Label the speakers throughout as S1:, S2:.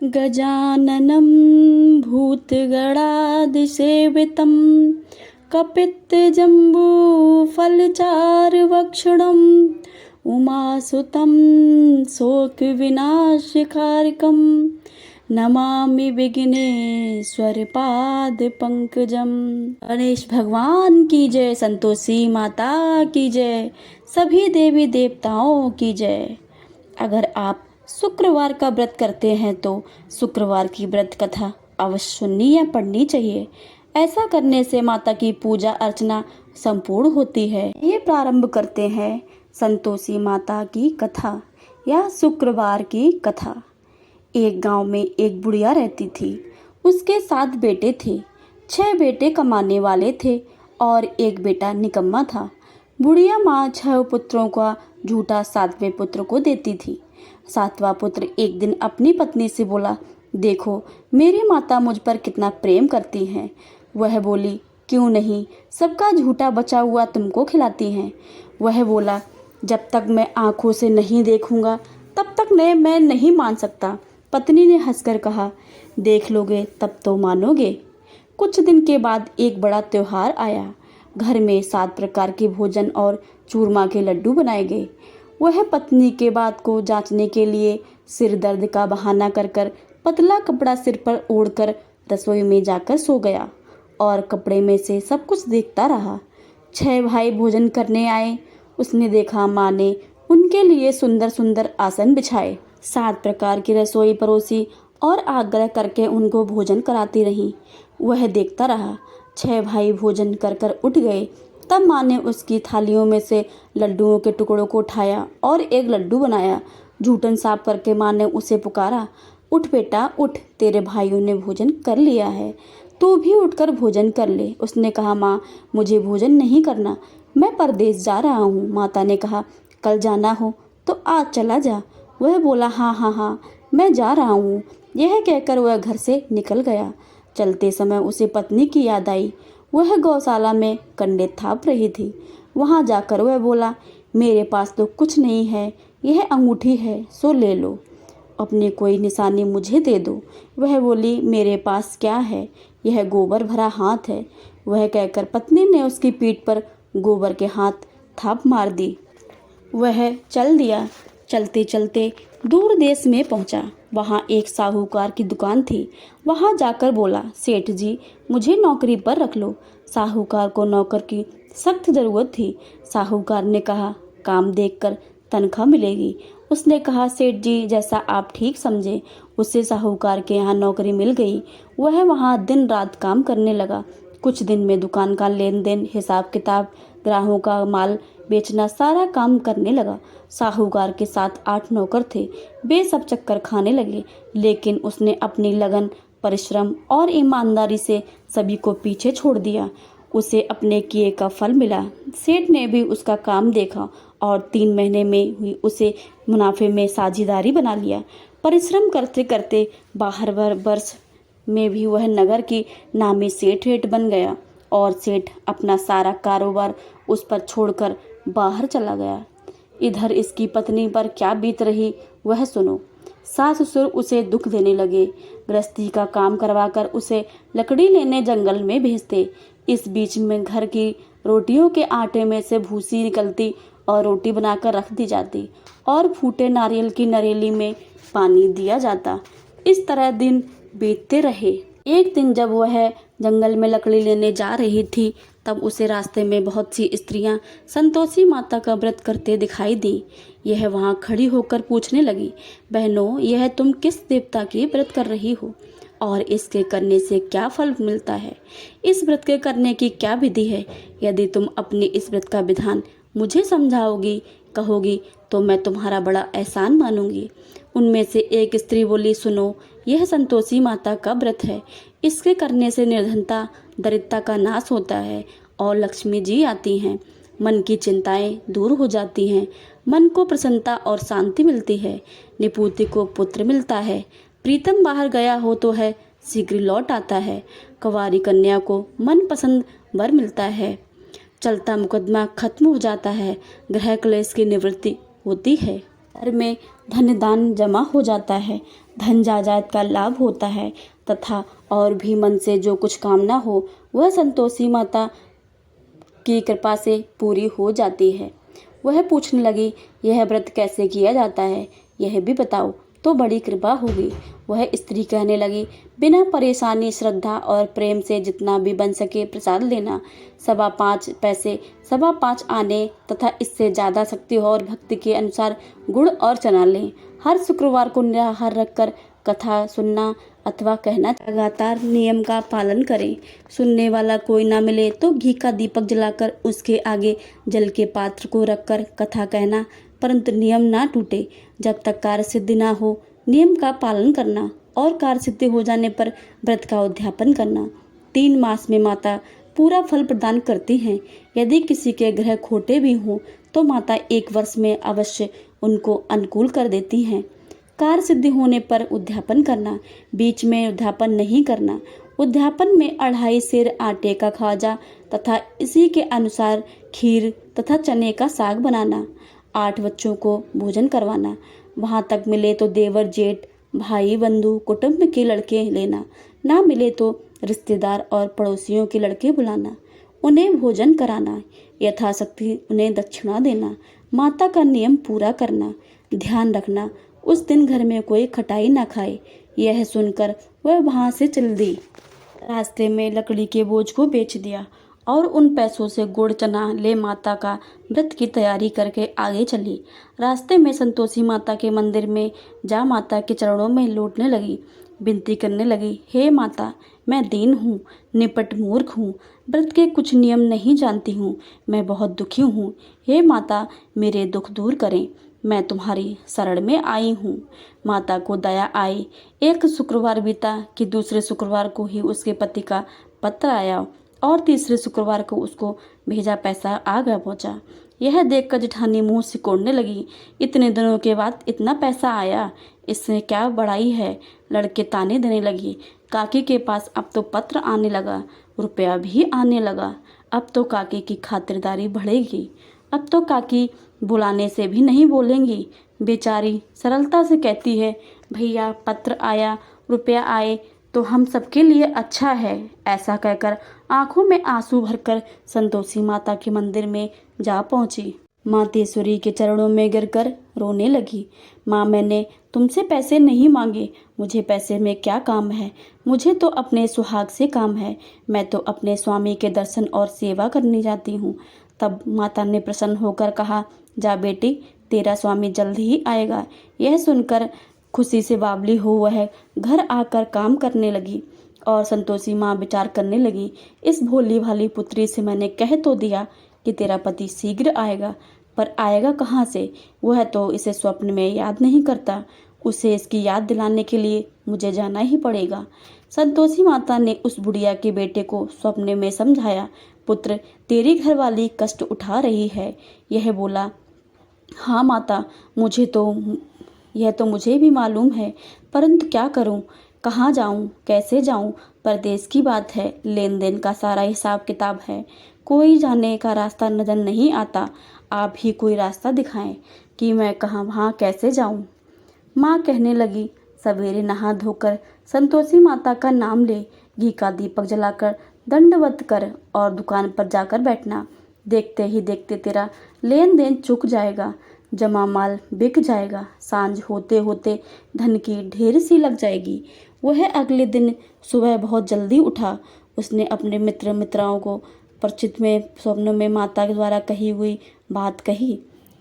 S1: गजाननं भूतगणादिसेवितं कपित्तजम्बूफलचारुभक्षणम् उमासुतं शोकविनाशकारकं नमामि विघ्नेश्वरपादपङ्कजम्। गणेश भगवान की जय, संतोषी माता की जय, सभी देवी देवताओं की जय। अगर आप शुक्रवार का व्रत करते हैं तो शुक्रवार की व्रत कथा अवश्य सुननी या पढ़नी चाहिए। ऐसा करने से माता की पूजा अर्चना संपूर्ण होती है। ये प्रारंभ करते हैं संतोषी माता की कथा या शुक्रवार की कथा। एक गांव में एक बुढ़िया रहती थी। उसके 7 बेटे थे। 6 बेटे कमाने वाले थे और एक बेटा निकम्मा था। बुढ़िया माँ 6 पुत्रों का झूठा 7वें पुत्र को देती थी। 7वां पुत्र एक दिन अपनी पत्नी से बोला, देखो मेरी माता मुझ पर कितना प्रेम करती हैं। वह बोली, क्यों नहीं, सबका झूठा बचा हुआ तुमको खिलाती हैं। वह बोला, जब तक मैं आंखों से नहीं देखूंगा तब तक मैं नहीं मान सकता। पत्नी ने हंसकर कहा, देख लोगे तब तो मानोगे। कुछ दिन के बाद एक बड़ा त्योहार आया। घर में 7 प्रकार के भोजन और चूरमा के लड्डू बनाए गए। वह पत्नी के बात को जांचने के लिए सिर दर्द का बहाना कर कर पतला कपड़ा सिर पर ओढ़कर रसोई में जाकर सो गया और कपड़े में से सब कुछ देखता रहा। 6 भाई भोजन करने आए। उसने देखा माँ ने उनके लिए सुंदर सुंदर आसन बिछाए, 7 प्रकार की रसोई परोसी और आग्रह करके उनको भोजन कराती रही। वह देखता रहा। 6 भाई भोजन कर कर उठ गए। तब माँ ने उसकी थालियों में से लड्डुओं के टुकड़ों को उठाया और एक लड्डू बनाया। जूठन साफ करके माँ ने उसे पुकारा, उठ बेटा उठ, तेरे भाइयों ने भोजन कर लिया है, तू भी उठकर भोजन कर ले। उसने कहा, माँ मुझे भोजन नहीं करना, मैं परदेश जा रहा हूँ। माता ने कहा, कल जाना हो तो आज चला जा। वह बोला, हाँ हाँ हाँ मैं जा रहा हूँ। यह कहकर वह घर से निकल गया। चलते समय उसे पत्नी की याद आई। वह गौशाला में कंडे थाप रही थी। वहां जाकर वह बोला, मेरे पास तो कुछ नहीं है, यह अंगूठी है सो ले लो, अपनी कोई निशानी मुझे दे दो। वह बोली, मेरे पास क्या है, यह गोबर भरा हाथ है। वह कहकर पत्नी ने उसकी पीठ पर गोबर के हाथ थाप मार दी। वह चल दिया। चलते चलते दूर देश में पहुंचा। वहां एक साहूकार की दुकान थी। वहां जाकर बोला, सेठ जी मुझे नौकरी पर रख लो। साहूकार को नौकर की सख्त जरूरत थी। साहूकार ने कहा, काम देखकर तनख्वाह मिलेगी। उसने कहा, सेठ जी जैसा आप ठीक समझे। उसे साहूकार के यहाँ नौकरी मिल गई। वह वहाँ दिन रात काम करने लगा। कुछ दिन में दुकान का लेन देन, हिसाब किताब, ग्राहकों का माल बेचना, सारा काम करने लगा। साहूकार के साथ 8 नौकर थे। वे सब चक्कर खाने लगे, लेकिन उसने अपनी लगन, परिश्रम और ईमानदारी से सभी को पीछे छोड़ दिया। उसे अपने किए का फल मिला। सेठ ने भी उसका काम देखा और 3 महीने में हुई उसे मुनाफे में साझेदारी बना लिया। परिश्रम करते करते 12 वर्ष में भी वह नगर की नामी सेठ बन गया और सेठ अपना सारा कारोबार उस पर छोड़कर बाहर चला गया। इधर इसकी पत्नी पर क्या बीत रही वह सुनो। सास ससुर उसे दुख देने लगे। गृहस्थी का काम करवाकर उसे लकड़ी लेने जंगल में भेजते। इस बीच में घर की रोटियों के आटे में से भूसी निकलती और रोटी बनाकर रख दी जाती और फूटे नारियल की नरेली में पानी दिया जाता। इस तरह दिन बीतते रहे। एक दिन जब वह जंगल में लकड़ी लेने जा रही थी, तब उसे रास्ते में बहुत सी स्त्रियां संतोषी माता का व्रत करते दिखाई दी। यह वहां खड़ी होकर पूछने लगी, बहनों यह तुम किस देवता की व्रत कर रही हो और इसके करने से क्या फल मिलता है? इस व्रत के करने की क्या विधि है? यदि तुम अपनी इस व्रत का विधान मुझे समझाओगी, कहोगी तो मैं तुम्हारा बड़ा एहसान मानूंगी। उनमें से एक स्त्री बोली, सुनो, यह संतोषी माता का व्रत है। इसके करने से निर्धनता, दरिद्रता का नाश होता है और लक्ष्मी जी आती हैं। मन की चिंताएं दूर हो जाती हैं। मन को प्रसन्नता और शांति मिलती है। निपुति को पुत्र मिलता है। प्रीतम बाहर गया हो तो है शीघ्र लौट आता है। कुंवारी कन्या को मनपसंद वर मिलता है। चलता मुकदमा खत्म हो जाता है। ग्रह क्लेश की निवृत्ति होती है घर में धन दान जमा हो जाता है, धन जायदाद का लाभ होता है तथा और भी मन से जो कुछ कामना हो वह संतोषी माता की कृपा से पूरी हो जाती है। वह पूछने लगी, यह व्रत कैसे किया जाता है, यह भी बताओ तो बड़ी कृपा होगी। वह स्त्री कहने लगी, बिना परेशानी श्रद्धा और प्रेम से जितना भी बन सके प्रसाद लेना, 5.25 पैसे, 5.25 आने तथा इससे ज़्यादा शक्ति हो और भक्ति के अनुसार गुड़ और चना लें। हर शुक्रवार को निराहार रखकर कथा सुनना अथवा कहना, लगातार नियम का पालन करें। सुनने वाला कोई ना मिले तो घी का दीपक जलाकर उसके आगे जल के पात्र को रखकर कथा कहना, परंतु नियम ना टूटे। जब तक कार्य सिद्धि ना हो नियम का पालन करना और कार्य सिद्धि हो जाने पर व्रत का उद्यापन करना। 3 मास में माता पूरा फल प्रदान करती हैं। यदि किसी के ग्रह खोटे भी हों तो माता 1 वर्ष में अवश्य उनको अनुकूल कर देती हैं। कार्य सिद्धि होने पर उद्यापन करना, बीच में उद्यापन नहीं करना। उद्यापन में 2.5 सेर आटे का खाजा तथा इसी के अनुसार खीर तथा चने का साग बनाना। 8 बच्चों को भोजन करवाना। वहाँ तक मिले तो देवर जेठ भाई बंधु कुटुंब के लड़के लेना, ना मिले तो रिश्तेदार और पड़ोसियों के लड़के बुलाना, उन्हें भोजन कराना, यथाशक्ति उन्हें दक्षिणा देना। माता का नियम पूरा करना। ध्यान रखना उस दिन घर में कोई खटाई ना खाए। यह सुनकर वह वहाँ से चल दी। रास्ते में लकड़ी के बोझ को बेच दिया और उन पैसों से गुड़ चना ले माता का व्रत की तैयारी करके आगे चली। रास्ते में संतोषी माता के मंदिर में जा माता के चरणों में लौटने लगी, विनती करने लगी, हे माता, मैं दीन हूँ, निपट मूर्ख हूँ, व्रत के कुछ नियम नहीं जानती हूँ, मैं बहुत दुखी हूँ। हे माता, मेरे दुख दूर करें, मैं तुम्हारी शरण में आई हूँ। माता को दया आई। एक शुक्रवार बीता कि दूसरे शुक्रवार को ही उसके पति का पत्र आया और तीसरे शुक्रवार को उसको भेजा पैसा आ गया पहुँचा। यह देखकर जेठानी मुंह सिकोड़ने लगी, इतने दिनों के बाद इतना पैसा आया, इसमें क्या बड़ाई है। लड़के ताने देने लगी। काकी के पास अब तो पत्र आने लगा, रुपया भी आने लगा, अब तो काकी की खातिरदारी बढ़ेगी, अब तो काकी बुलाने से भी नहीं बोलेंगी। बेचारी सरलता से कहती है, भैया पत्र आया, रुपया आए तो हम सबके लिए अच्छा है। ऐसा कहकर आंखों में आंसू भरकर संतोषी माता के मंदिर में जा पहुंची। मातेश्वरी के चरणों में गिरकर रोने लगी। माँ, मैंने तुमसे पैसे नहीं मांगे, मुझे पैसे में क्या काम है, मुझे तो अपने सुहाग से काम है, मैं तो अपने स्वामी के दर्शन और सेवा करने जाती हूँ। तब माता ने प्रसन्न होकर कहा, जा बेटी, तेरा स्वामी जल्द ही आएगा। यह सुनकर खुशी से बावली हो वह घर आकर काम करने लगी और संतोषी माँ विचार करने लगी, इस भोली भाली पुत्री से मैंने कह तो दिया कि तेरा पति शीघ्र आएगा, पर आएगा कहाँ से, वह तो इसे स्वप्न में याद नहीं करता, उसे इसकी याद दिलाने के लिए मुझे जाना ही पड़ेगा। संतोषी माता ने उस बुढ़िया के बेटे को स्वप्न में समझाया, पुत्र, तेरी घरवाली कष्ट उठा रही है। यह बोला, हाँ माता, यह तो मुझे भी मालूम है, परंतु क्या करूं, कहाँ जाऊं, कैसे जाऊं, परदेश की बात है, लेन देन का सारा हिसाब किताब है, कोई जाने का रास्ता नजर नहीं आता, आप ही कोई रास्ता दिखाएं कि मैं कहाँ वहाँ कैसे जाऊं। माँ कहने लगी, सवेरे नहा धोकर संतोषी माता का नाम ले, घी का दीपक जलाकर दंडवत कर और दुकान पर जाकर बैठना। देखते ही देखते तेरा लेन देन चुक जाएगा, जमा माल बिक जाएगा, सांझ होते होते धन की ढेर सी लग जाएगी। वह अगले दिन सुबह बहुत जल्दी उठा। उसने अपने मित्र मित्राओं को परिचित में स्वप्न में माता के द्वारा कही हुई बात कही।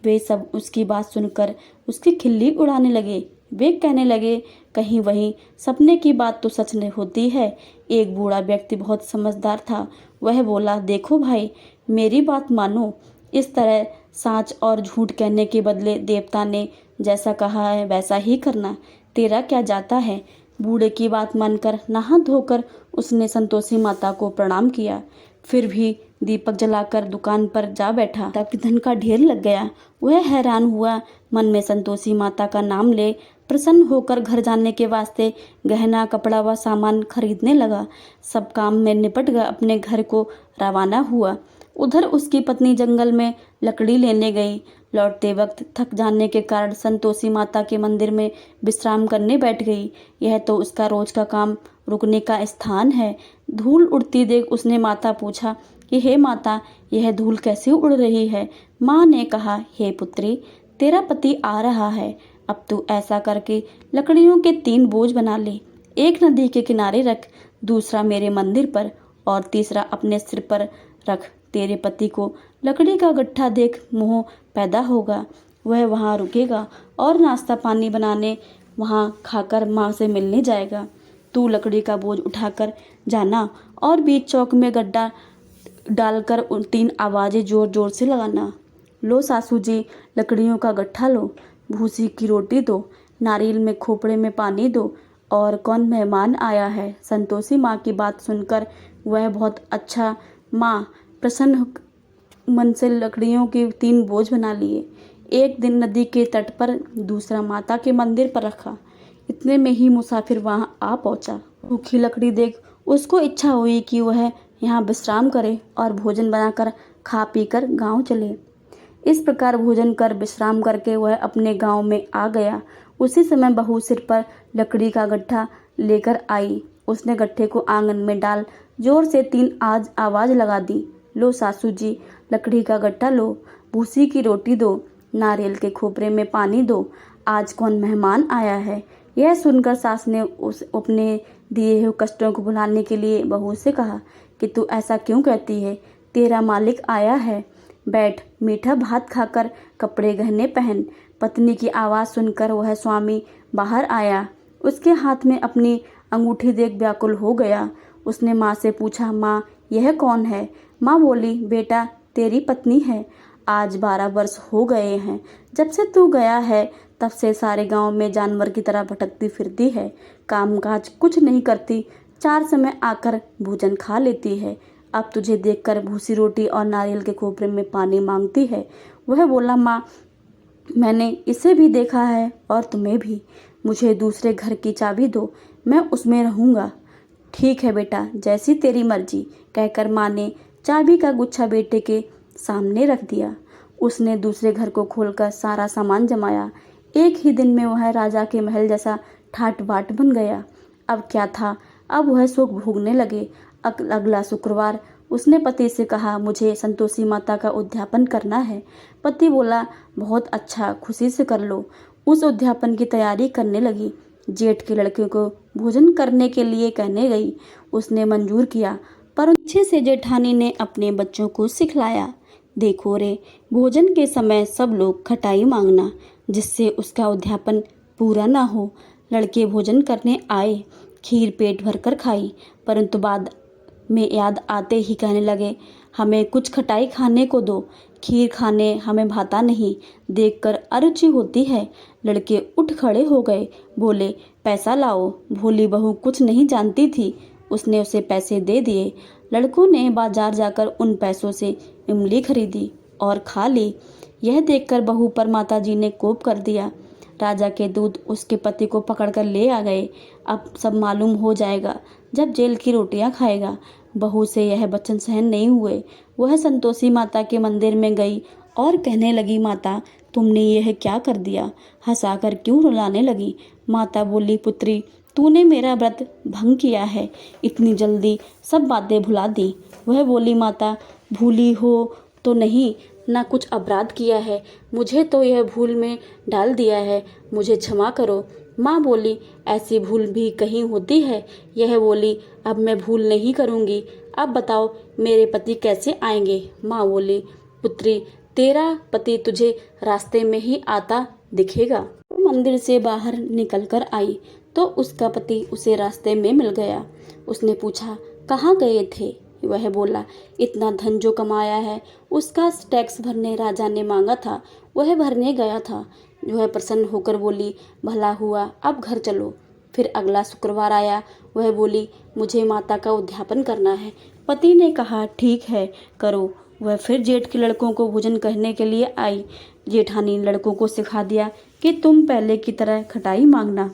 S1: वे सब उसकी बात सुनकर उसकी खिल्ली उड़ाने लगे। वे कहने लगे, कहीं वही सपने की बात तो सच नहीं होती है। एक बूढ़ा व्यक्ति बहुत समझदार था। वह बोला, देखो भाई, मेरी बात मानो, इस तरह साच और झूठ कहने के बदले देवता ने जैसा कहा है वैसा ही करना, तेरा क्या जाता है। बूढ़े की बात मानकर नहा धोकर उसने संतोषी माता को प्रणाम किया। फिर भी दीपक जलाकर दुकान पर जा बैठा तब धन का ढेर लग गया। वह हैरान हुआ, मन में संतोषी माता का नाम ले प्रसन्न होकर घर जाने के वास्ते गहना कपड़ा व सामान खरीदने लगा। सब काम में निपट गया, अपने घर को रवाना हुआ। उधर उसकी पत्नी जंगल में लकड़ी लेने गई। लौटते वक्त थक जाने के कारण संतोषी माता के मंदिर में विश्राम करने बैठ गई। यह तो उसका रोज का काम रुकने का स्थान है। धूल उड़ती देख उसने माता पूछा कि हे माता, यह धूल कैसे उड़ रही है? माँ ने कहा, हे पुत्री, तेरा पति आ रहा है। अब तू ऐसा करके लकड़ियों के 3 बोझ बना ले। एक नदी के किनारे रख, दूसरा मेरे मंदिर पर और तीसरा अपने सिर पर रख। तेरे पति को लकड़ी का गट्ठा देख मोह पैदा होगा। वह वहाँ रुकेगा और नाश्ता पानी बनाने वहाँ खाकर माँ से मिलने जाएगा। तू लकड़ी का बोझ उठाकर जाना और बीच चौक में गड्ढा डालकर उन 3 आवाज़ें जोर जोर से लगाना। लो सासू जी, लकड़ियों का गट्ठा लो, भूसी की रोटी दो, नारियल में खोपड़े में पानी दो और कौन मेहमान आया है। संतोषी माँ की बात सुनकर वह बहुत अच्छा माँ प्रसन्न मन से लकड़ियों के 3 बोझ बना लिए। एक दिन नदी के तट पर, दूसरा माता के मंदिर पर रखा। इतने में ही मुसाफिर वहाँ आ पहुँचा। सूखी लकड़ी देख उसको इच्छा हुई कि वह यहाँ विश्राम करे और भोजन बनाकर खा पीकर गांव चले। इस प्रकार भोजन कर विश्राम करके वह अपने गांव में आ गया। उसी समय बहू सिर पर लकड़ी का गट्ठा लेकर आई। उसने गट्ठे को आंगन में डाल जोर से 3 आवाज़ लगा दी। लो सासू जी, लकड़ी का गट्ठा लो, भूसी की रोटी दो, नारियल के खोपरे में पानी दो, आज कौन मेहमान आया है। यह सुनकर सास ने उस अपने दिए हुए कष्टों को भुलाने के लिए बहू से कहा कि तू ऐसा क्यों कहती है? तेरा मालिक आया है, बैठ, मीठा भात खाकर कपड़े गहने पहन। पत्नी की आवाज़ सुनकर वह स्वामी बाहर आया। उसके हाथ में अपनी अंगूठी देख व्याकुल हो गया। उसने माँ से पूछा, माँ, यह कौन है? माँ बोली, बेटा, तेरी पत्नी है। आज 12 वर्ष हो गए हैं जब से तू गया है। तब से सारे गांव में जानवर की तरह भटकती फिरती है, कामकाज कुछ नहीं करती, 4 समय आकर भोजन खा लेती है। अब तुझे देखकर भूसी रोटी और नारियल के खोपरे में पानी मांगती है। वह बोला, माँ, मैंने इसे भी देखा है और तुम्हें भी। मुझे दूसरे घर की चाबी दो, मैं उसमें रहूँगा। ठीक है बेटा, जैसी तेरी मर्जी, कहकर माँ ने चाबी का गुच्छा बेटे के सामने रख दिया। उसने दूसरे घर को खोलकर सारा सामान जमाया। एक ही दिन में वह राजा के महल जैसा ठाट बाट बन गया। अब क्या था, अब वह सुख भोगने लगे। अगला शुक्रवार उसने पति से कहा, मुझे संतोषी माता का उद्यापन करना है। पति बोला, बहुत अच्छा, खुशी से कर लो। उस उद्यापन की तैयारी करने लगी। जेठ के लड़के को भोजन करने के लिए कहने गई। उसने मंजूर किया, पर पीछे से जेठानी ने अपने बच्चों को सिखलाया, देखो रे, भोजन के समय सब लोग खटाई मांगना, जिससे उसका उद्यापन पूरा ना हो। लड़के भोजन करने आए, खीर पेट भरकर खाई, परंतु बाद में याद आते ही कहने लगे, हमें कुछ खटाई खाने को दो, खीर खाने हमें भाता नहीं, देखकर अरुचि होती है। लड़के उठ खड़े हो गए, बोले, पैसा लाओ। भोली बहू कुछ नहीं जानती थी, उसने उसे पैसे दे दिए। लड़कों ने बाजार जाकर उन पैसों से इमली खरीदी और खा ली। यह देखकर बहू पर माताजी ने कोप कर दिया। राजा के दूत उसके पति को पकड़कर ले आ गए। अब सब मालूम हो जाएगा जब जेल की रोटियां खाएगा। बहू से यह वचन सहन नहीं हुए। वह संतोषी माता के मंदिर में गई और कहने लगी, माता, तुमने यह क्या कर दिया? हंसाकर क्यों रुलाने लगी? माता बोली, पुत्री, तूने मेरा व्रत भंग किया है, इतनी जल्दी सब बातें भुला दी। वह बोली, माता, भूली हो तो नहीं, ना कुछ अपराध किया है, मुझे तो यह भूल में डाल दिया है, मुझे क्षमा करो। माँ बोली, ऐसी भूल भी कहीं होती है? यह बोली, अब मैं भूल नहीं करूँगी। अब बताओ मेरे पति कैसे आएंगे? माँ बोली, पुत्री, तेरा पति तुझे रास्ते में ही आता दिखेगा। मंदिर से बाहर निकल कर आई तो उसका पति उसे रास्ते में मिल गया। उसने पूछा, कहाँ गए थे? वह बोला, इतना धन जो कमाया है उसका टैक्स भरने राजा ने मांगा था, वह भरने गया था। वह प्रसन्न होकर बोली, भला हुआ, अब घर चलो। फिर अगला शुक्रवार आया। वह बोली, मुझे माता का उद्यापन करना है। पति ने कहा, ठीक है, करो। वह फिर जेठ के लड़कों को भोजन कहने के लिए आई। जेठानी ने लड़कों को सिखा दिया कि तुम पहले की तरह खटाई मांगना।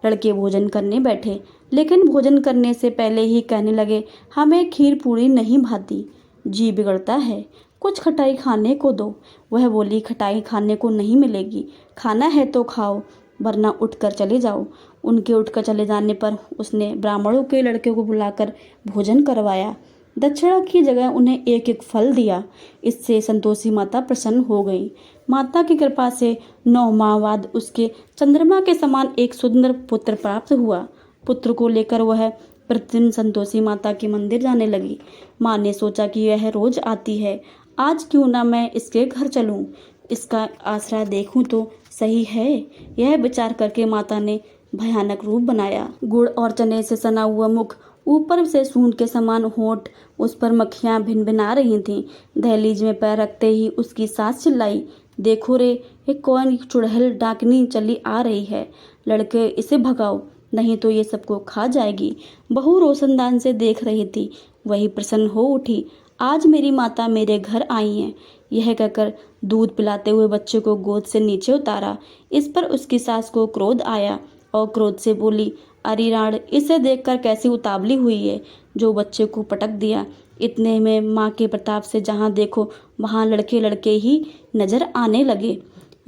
S1: लड़के भोजन करने बैठे, लेकिन भोजन करने से पहले ही कहने लगे, हमें खीर पूरी नहीं भाती। जी बिगड़ता है, कुछ खटाई खाने को दो। वह बोली, खटाई खाने को नहीं मिलेगी, खाना है तो खाओ वरना उठकर चले जाओ। उनके उठकर चले जाने पर उसने ब्राह्मणों के लड़के को बुलाकर भोजन करवाया। दक्षिणा की जगह उन्हें एक एक फल दिया। इससे संतोषी माता प्रसन्न हो गई। माता की कृपा से 9 माह बाद उसके चंद्रमा के समान एक सुंदर पुत्र प्राप्त हुआ। पुत्र को लेकर वह प्रतिदिन संतोषी माता के मंदिर जाने लगी। माँ ने सोचा कि यह रोज आती है, आज क्यों ना मैं इसके घर चलूं, इसका आसरा देखूं तो सही है। यह विचार करके माता ने भयानक रूप बनाया। गुड़ और चने से सना हुआ मुख, ऊपर से सूंड के समान होंठ, उस पर मक्खियां भिनभिना रही थीं। दहलीज में पैर रखते ही उसकी सास चिल्लाई, देखो रे, ये कौन चुड़ैल डाकनी चली आ रही है, लड़के इसे भगाओ नहीं तो ये सबको खा जाएगी। बहू रोशनदान से देख रही थी, वही प्रसन्न हो उठी, आज मेरी माता मेरे घर आई हैं। यह कहकर दूध पिलाते हुए बच्चे को गोद से नीचे उतारा। इस पर उसकी सास को क्रोध आया और क्रोध से बोली, अरे राण, इसे देखकर कैसी उतावली हुई है जो बच्चे को पटक दिया। इतने में माँ के प्रताप से जहाँ देखो वहाँ लड़के लड़के ही नजर आने लगे।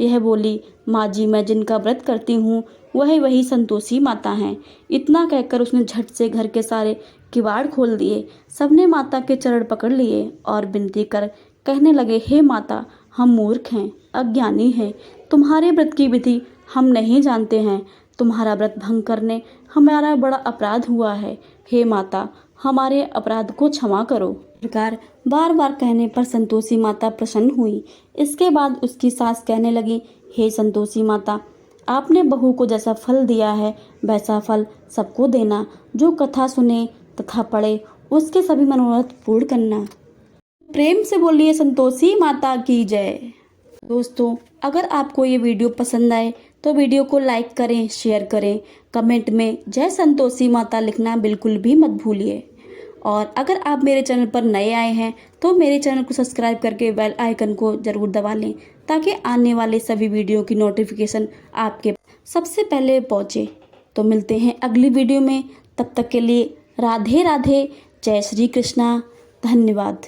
S1: यह बोली, माँ जी, मैं जिनका व्रत करती हूँ वही संतोषी माता हैं। इतना कहकर उसने झट से घर के सारे किवाड़ खोल दिए। सबने माता के चरण पकड़ लिए और विनती कर कहने लगे, हे माता, हम मूर्ख हैं, अज्ञानी हैं, तुम्हारे व्रत की विधि हम नहीं जानते हैं, तुम्हारा व्रत भंग करने हमारा बड़ा अपराध हुआ है। हे माता, हमारे अपराध को क्षमा करो। प्रकार बार बार कहने पर संतोषी माता प्रसन्न हुई। इसके बाद उसकी सास कहने लगी, हे संतोषी माता, आपने बहू को जैसा फल दिया है वैसा फल सबको देना। जो कथा सुने तथा पढ़े उसके सभी मनोरथ पूर्ण करना। प्रेम से बोलिए संतोषी माता की जय। दोस्तों, अगर आपको ये वीडियो पसंद आए तो वीडियो को लाइक करें, शेयर करें, कमेंट में जय संतोषी माता लिखना बिल्कुल भी मत भूलिए। और अगर आप मेरे चैनल पर नए आए हैं तो मेरे चैनल को सब्सक्राइब करके बेल आइकन को ज़रूर दबा लें ताकि आने वाले सभी वीडियो की नोटिफिकेशन आपके सबसे पहले पहुँचे। तो मिलते हैं अगली वीडियो में, तब तक के लिए राधे राधे, जय श्री कृष्णा, धन्यवाद।